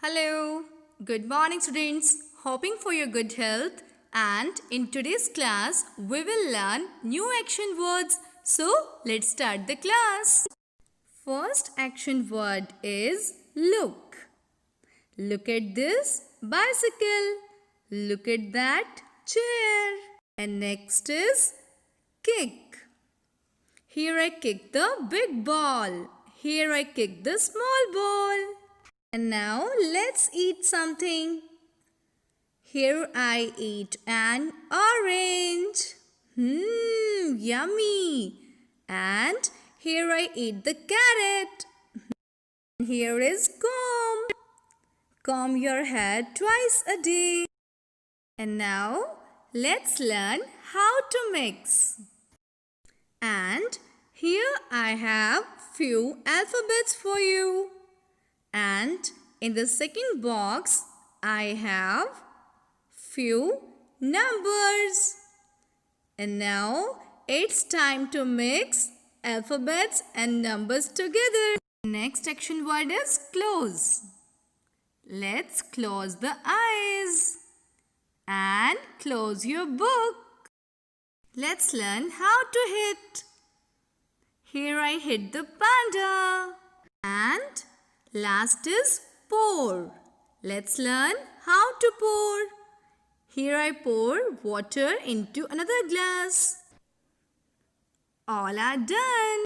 Hello, good morning students. Hoping for your good health, and in today's class we will learn new action words. So let's start the class. First action word is look. Look at this bicycle. Look at that chair. And next is kick. Here I kick the big ball. Here I kick the small ball. And now let's eat something. Here I eat an orange. Yummy. And here I eat the carrot. Here is comb. Comb your hair twice a day. And now let's learn how to mix. And here I have few alphabets for you. And in the second box, I have few numbers. And now it's time to mix alphabets and numbers together. Next action word is close. Let's close the eyes and close your book. Let's learn how to hit. Here I hit the panda. And last is pour. Let's learn how to pour. Here I pour water into another glass. All are done.